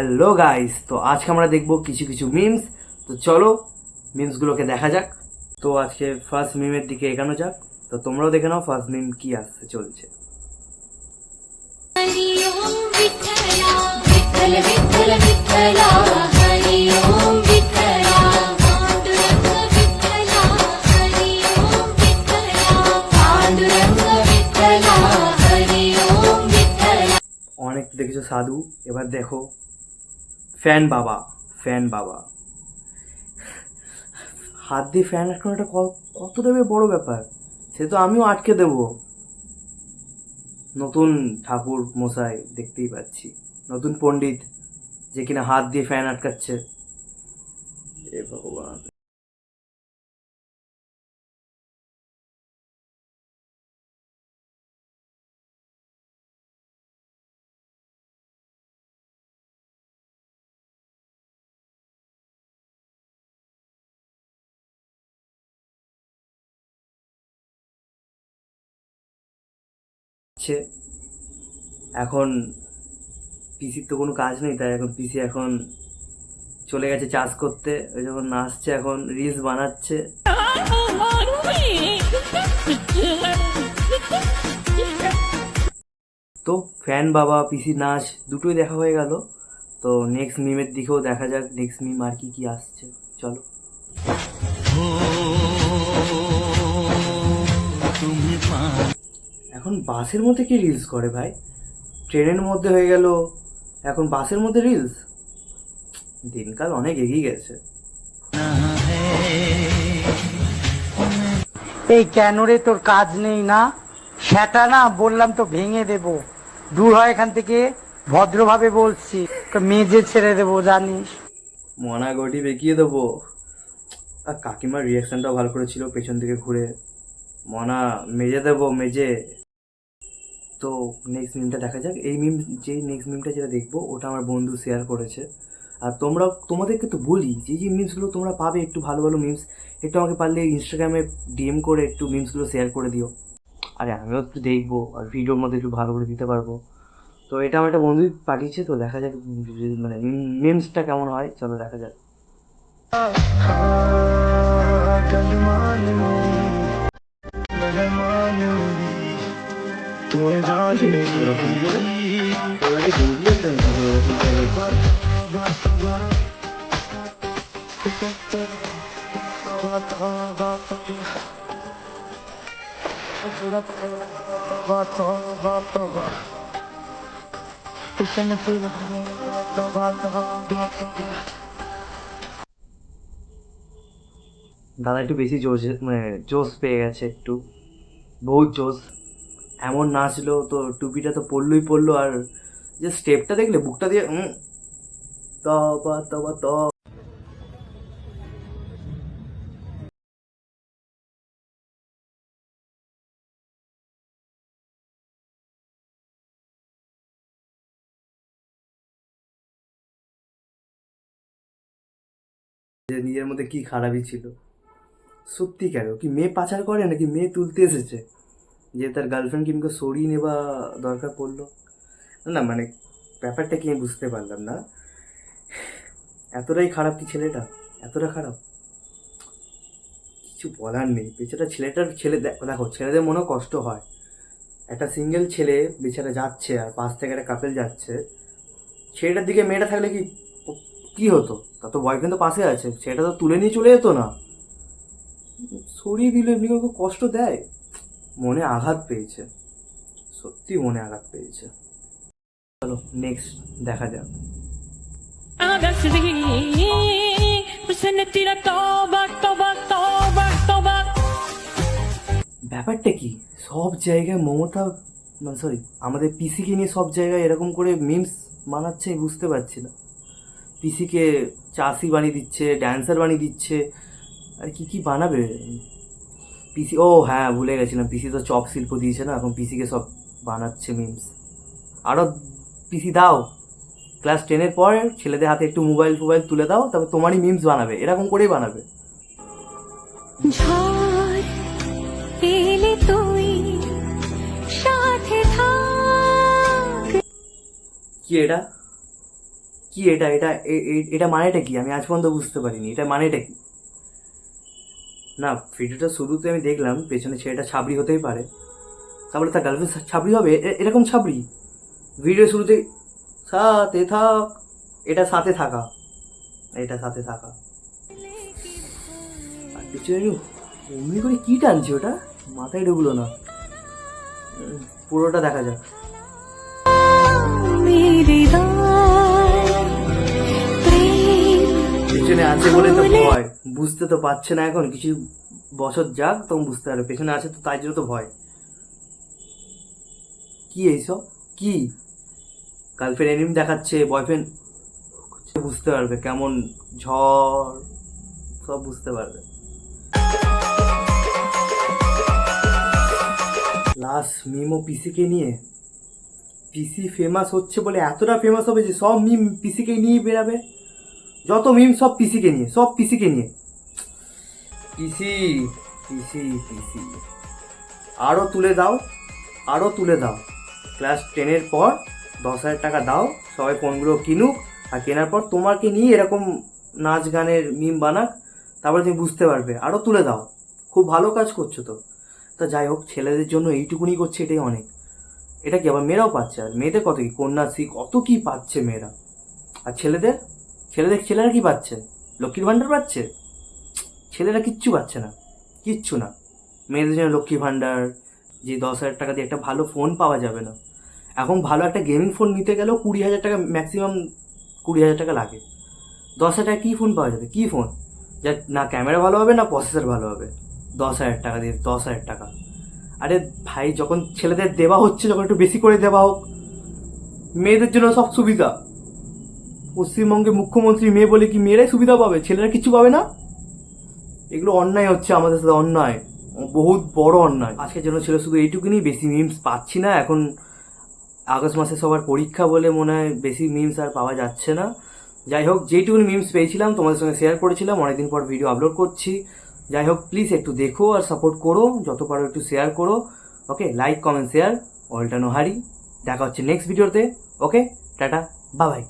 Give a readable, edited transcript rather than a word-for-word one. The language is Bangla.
হ্যালো গাইস, তো আজকে আমরা দেখবো কিছু কিছু মিমস। তো চলো মিমসগুলোকে দেখা যাক। তো আজকে ফার্স্ট মিমের দিকে এগানো যাক। তো তোমরাও দেখে নাও ফার্স্ট মিম কি আসতে চলছে। অনেক দেখেছো সাধু, এবার দেখো ফ্যান বাবা। ফ্যান বাবা হাত দিয়ে ফ্যান আটকানোটা কতটা বড় ব্যাপার, সে তো আমিও আটকে দেব। নতুন ঠাকুর মশাই দেখতেই পাচ্ছি, নতুন পণ্ডিত যে কিনা হাত দিয়ে ফ্যান আটকাচ্ছে। এ ভগবান। এখন পিসির তো কোনো কাজ নেই, তাই এখন পিসি এখন চলে গেছে চাষ করতে। ওই যখন নাচছে, এখন রিলস বানাচ্ছে। তো ফ্যান বাবা পিসি নাচ দুটোই দেখা হয়ে গেল। তো নেক্সট মিমের দিকেও দেখা যাক নেক্সট মিম আর কি কি আসছে। চলো। এখন বাসের মধ্যে কি রিলস করে ভাই? ট্রেনের মধ্যে হয়ে গেল, এখন বাসের মধ্যে রিলস। দিনকাল অনেক এগিয়ে গেছে। এই কেন রে, তোর কাজ নেই না? সেটা না বললাম তো ভেঙে দেব। দূর হয় এখান থেকে, ভদ্রভাবে বলছি, মেজে ছেড়ে দেবো জানিস। মনা গটি বেঁকিয়ে দেবো। আর কাকিমার রিয়াকশনটাও ভালো করেছিল, পেছন থেকে ঘুরে মনা মেজে দেবো মেজে। তো নেক্সট মিমটা দেখা যাক। এই মিম, যেই নেক্সট মিমটা যেটা দেখবো ওটা আমার বন্ধু শেয়ার করেছে। আর তোমাদেরকে তো বলি যে যে মিমসগুলো তোমরা পাবে, একটু ভালো ভালো মিমস, একটু আমাকে পারলে ইনস্টাগ্রামে ডিএম করে একটু মিমসগুলো শেয়ার করে দিও। আরে আমিও একটু দেখবো আর ভিডিওর মধ্যে একটু ভালো করে দিতে পারবো। তো এটা আমার একটা বন্ধু পাঠিয়েছে, তো দেখা যাক মানে মিমসটা কেমন হয়। চলো দেখা যাক। দাদা একটু বেশি জোশ, মানে জোশ পেয়ে গেছে একটু, বহুত জোশ। এমন নাচলো তো টুপিটা তো পড়লোই পড়লো, আর যে স্টেপটা দেখলে বুকটা দিয়ে তবা তবা ত। নিজের মধ্যে কি খারাপই ছিল সত্যি। কেন কি মেয়ে পাচার করে নাকি মেয়ে তুলতে এসেছে যে তার গার্লফ্রেন্ড কিংবা সরিয়ে নেওয়া দরকার পড়লো? না মানে ব্যাপারটা কি আমি বুঝতে পারলাম না। এতটাই খারাপ কি ছেলেটা? এতটা খারাপ? কিছু বলার নেই। বেচারা ছেলে দেখো ছেলেদের মনেও কষ্ট হয়। একটা সিঙ্গেল ছেলে বেচারা যাচ্ছে আর পাশ থেকে একটা কাপেল যাচ্ছে, ছেলেটার দিকে মেয়েটা থাকলে কি কি হতো? তা তো বয়ফ্রেন্ড তো পাশে আছে, সেটা তো তুলে নিয়ে চলে যেত না, সরিয়ে দিল। এমনি কাউকে কষ্ট দেয়? মনে আঘাত পেয়েছে, সত্যি মনে আঘাত পেয়েছে। চলো নেক্সট দেখা যাক। ব্যাপারটা কি সব জায়গায় মমতা, মানে সরি আমাদের পিসিকে নিয়ে সব জায়গায় এরকম করে মিমস বানাচ্ছে, বুঝতে পারছি না। পিসিকে চাষি বানিয়ে দিচ্ছে, ড্যান্সার বানিয়ে দিচ্ছে, আর কি কি বানাবে পিসি। ও হ্যাঁ, ভুলে গেছিলাম, পিসি তো চপ শিল্প দিয়েছে না, এখন পিসিকে সব বানাচ্ছে মিমস। আরও পিসি দাও, ক্লাস 10-এর পর ছেলেদের হাতে একটু মোবাইল ফোবাইল তুলে দাও, তারপর তোমারই মিমস বানাবে, এরকম করেই বানাবে। কি এটা? কি কি এটা এটা এটা মানেটা কি? আমি আজ পর্যন্ত বুঝতে পারিনি এটা মানেটা কি। না, ভিডিওটা শুরুতে আমি দেখলাম পেছনে ছেলেটা ছাবড়ি হতেই পারে, তারপরে তার গার্লফ্রেন্ড ছাবড়ি হবে, এরকম ছাবড়ি ভিডিও শুরুতে। সাথে থাক, এটা সাথে থাকা, এটা সাথে থাকা। আর পিছনে অমনি করে কি টানছে ওটা, মাথায় ঢুকলো না। পুরোটা দেখা যাক। পেছনে আছে বলে তো ভয়, বুঝতে তো পারছে না এখন, কিছু বছর যাক তখন বুঝতে পারবে পেছনে আছে, তো তাই জন্য তো ভয়। কি এইসব কি? গার্লফ্রেন্ড এনিম দেখাচ্ছে, বয়ফ্রেন্ড, বুঝতে পারবে কেমন ঝড়, সব বুঝতে পারবে। লাস্ট মিমও পিসিকে নিয়ে, পিসি ফেমাস হচ্ছে বলে এতটা ফেমাস হবে যে সব মিম পিসিকে নিয়ে বেরাবে। যত মিম সব পিসিকে নিয়ে, সব পিসিকে নিয়ে। পিসি পিসি পিসি আরও তুলে দাও, আরও তুলে দাও। ক্লাস 10-এর পর 10,000 টাকা দাও, সবাই ফোনগুলো কিনুক, আর কেনার পর তোমাকে নিয়ে এরকম নাচ গানের মিম বানাক, তারপরে তুমি বুঝতে পারবে। আরও তুলে দাও, খুব ভালো কাজ করছো তো। তা যাই হোক, ছেলেদের জন্য এইটুকুনি করছে, এটাই অনেক। এটা কি আবার মেয়েরাও পাচ্ছে, আর মেয়েদের কত কি, কন্যাশ্রী কত কি পাচ্ছে মেয়েরা। আর ছেলেদের ছেলেরা কি পাচ্ছে? লক্ষ্মীর ভাণ্ডার পাচ্ছে? ছেলেরা কিচ্ছু পাচ্ছে না, কিচ্ছু না। মেয়েদের জন্য লক্ষ্মী ভাণ্ডার, যে 10,000 টাকা দিয়ে একটা ভালো ফোন পাওয়া যাবে না। এখন ভালো একটা গেমিং ফোন নিতে গেলেও 20,000 টাকা, ম্যাক্সিমাম 20,000 টাকা লাগে। 10,000 টাকা কী ফোন পাওয়া যাবে? কী ফোন যা না ক্যামেরা ভালো হবে না প্রসেসর ভালো হবে? 10,000 টাকা দিয়ে, 10,000 টাকা। আরে ভাই, যখন ছেলেদের দেওয়া হচ্ছে, যখন একটু বেশি করে দেওয়া হোক। মেয়েদের জন্য সব সুবিধা। পশ্চিমবঙ্গে মুখ্যমন্ত্রী মেয়ে বলে কি মেয়েরাই সুবিধা পাবে, ছেলেরা কিছু পাবে না? এগুলো অন্যায় হচ্ছে আমাদের সাথে, অন্যায়, বহুত বড় অন্যায়। আজকের জন্য ছিল শুধু এইটুকুনি, বেশি মিমস পাচ্ছি না এখন। আগস্ট মাসে সবার পরীক্ষা বলে মনে হয় বেশি মিমস আর পাওয়া যাচ্ছে না। যাই হোক, যেইটুকুনি মিমস পেয়েছিলাম তোমাদের সঙ্গে শেয়ার করেছিলাম, অনেকদিন পর ভিডিও আপলোড করছি। যাই হোক, প্লিজ একটু দেখো আর সাপোর্ট করো, যত পারো একটু শেয়ার করো। ওকে, লাইক কমেন্ট শেয়ার, অলটা নো হারি। দেখা হচ্ছে নেক্সট ভিডিওতে। ওকে, টাটা, বাই বাই।